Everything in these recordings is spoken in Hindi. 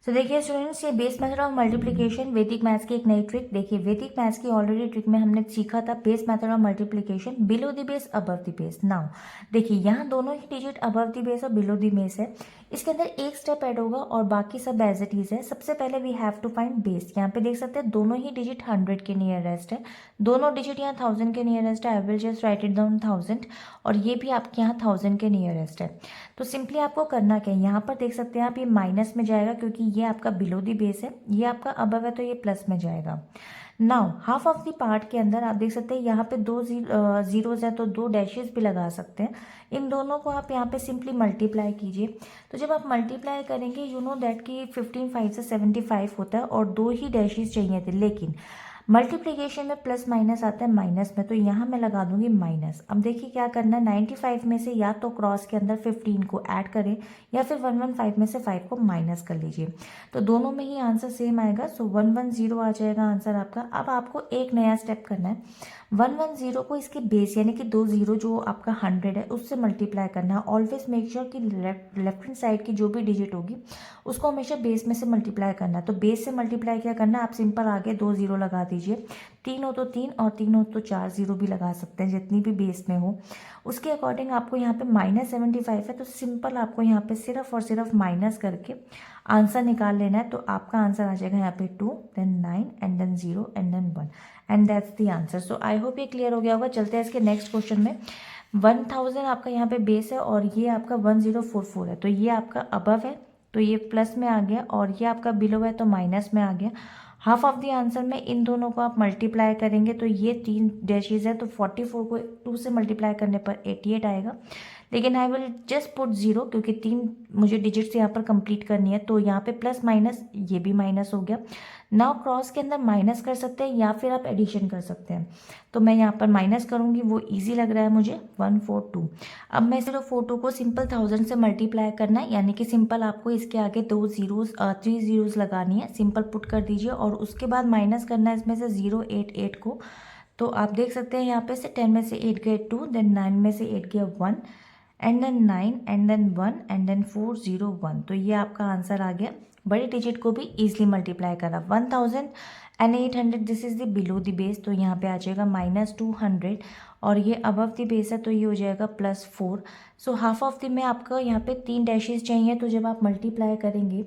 तो देखिए स्टूडेंट्स, ये बेस मेथड ऑफ मल्टीप्लिकेशन वैदिक मैथ्स की एक नई ट्रिक। देखिए वैदिक मैथ्स की ऑलरेडी ट्रिक में हमने सीखा था base method of multiplication below the base above the base. Now देखिए यहाँ दोनों ही डिजिट अबव द बेस और बिलो द बेस है। इसके अंदर एक स्टेप ऐड होगा और बाकी सब एज इट इज है। सबसे पहले we have to find base. यहाँ पे देख सकते हैं दोनों ही डिजिट 100 के नियरेस्ट है, दोनों डिजिट यहाँ 1000 के नियरेस्ट है। I will just right it down 1000 और ये भी आपके यहाँ 1000 के नियरेस्ट है। तो सिंपली आपको करना क्या है, यहाँ पर देख सकते हैं आप ये माइनस में जाएगा क्योंकि ये आपका बिलो दी बेस है, ये आपका अबव है तो ये प्लस में जाएगा। Now half of the part के अंदर आप देख सकते हैं यहाँ पे दो जीरोज है तो दो डैशेस भी लगा सकते हैं। इन दोनों को आप यहाँ पे सिंपली मल्टीप्लाई कीजिए। तो जब आप मल्टीप्लाई करेंगे यू नो दैट कि 15 5 से 75 होता है और दो ही डैशेस चाहिए थे, लेकिन मल्टीप्लिकेशन में प्लस माइनस आता है माइनस में, तो यहाँ मैं लगा दूंगी माइनस। अब देखिए क्या करना है, 95 में से या तो क्रॉस के अंदर 15 को ऐड करें या फिर 115 में से 5 को माइनस कर लीजिए। तो दोनों में ही आंसर सेम आएगा। सो 110 आ जाएगा आंसर आपका। अब आपको एक नया स्टेप करना है, 110 को इसके बेस यानी कि 20 जो आपका 100 है उससे मल्टीप्लाई करना है। ऑलवेज मेक श्योर कि लेफ्ट हैंड साइड की जो भी डिजिट होगी उसको हमेशा बेस में से मल्टीप्लाई करना है। तो बेस से मल्टीप्लाई क्या करना है, आप सिंपल आगे 2 0 लगा दीजिए। 3 हो तो 3 और 3 हो तो 4 0 भी लगा सकते हैं, जितनी भी बेस में हो उसके अकॉर्डिंग। आपको यहाँ पे -75 है तो सिंपल आपको यहाँ पे सिर्फ और सिर्फ माइनस करके आंसर निकाल लेना है। तो आपका आंसर आ जाएगा यहाँ पे 2 then 9 and then 0 and then 1 and that's the answer. So I hope ये क्लियर हो गया होगा। चलते हैं इसके नेक्स्ट क्वेश्चन में। 1000 आपका यहाँ पे बेस है और ये आपका 1044 है, तो ये आपका अबव है तो ये प्लस में आ गया और ये आपका बिलो है तो माइनस में आ गया। हाफ ऑफ द आंसर में इन दोनों को आप मल्टीप्लाई करेंगे तो ये 3 डैशेज है तो 44 को 2 से मल्टीप्लाई करने पर 88 आएगा। लेकिन आई विल जस्ट पुट 0 क्योंकि 3 मुझे डिजिट्स यहाँ पर कंप्लीट करनी है। तो यहाँ पे प्लस माइनस ये भी माइनस हो गया। नाउ क्रॉस के अंदर माइनस कर सकते हैं या फिर आप एडिशन कर सकते हैं। तो मैं यहाँ पर माइनस करूँगी, वो इजी लग रहा है मुझे। 142। अब मैं 042 को सिंपल 1000 से मल्टीप्लाई करना है, यानी कि सिंपल आपको इसके आगे 3 जीरोज लगानी है। सिंपल पुट कर दीजिए और उसके बाद माइनस करना है इसमें से 088 को। तो आप देख सकते हैं यहाँ पे से 10 में से 8 गए 2, देन 9 में से 8 गया 1 and then 9 and then 1 and then 401। तो ये आपका आंसर आ गया। बड़ी डिजिट को भी इजीली मल्टीप्लाई करा। 1800 this is the below the base, तो यहाँ पे आ जाएगा -200 और ये अबव द बेस है तो ये हो जाएगा +4। सो हाफ ऑफ द में आपका यहाँ पे 3 डैशेस चाहिए, तो जब आप मल्टीप्लाई करेंगे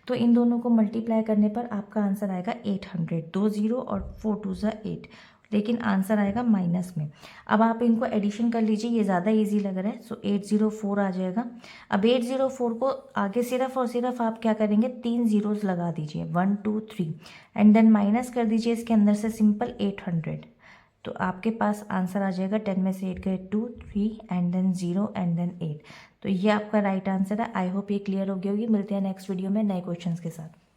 तो इन दोनों को मल्टीप्लाई करने पर आपका आंसर आएगा 800। 2 0 और 4 2 8, लेकिन आंसर आएगा माइनस में। अब आप इनको एडिशन कर लीजिए, ये ज़्यादा इजी लग रहा है। सो 804 आ जाएगा। अब 804 को आगे सिर्फ और सिर्फ आप क्या करेंगे, 3 जीरोस लगा दीजिए 1 2 3 एंड देन माइनस कर दीजिए इसके अंदर से सिंपल 800। तो आपके पास आंसर आ जाएगा 10 में से 8 गए 2 3 एंड देन 0 एंड देन 8। तो ये आपका राइट आंसर है। आई होप ये क्लियर हो गई होगी। मिलते हैं नेक्स्ट वीडियो में नए क्वेश्चंस के साथ।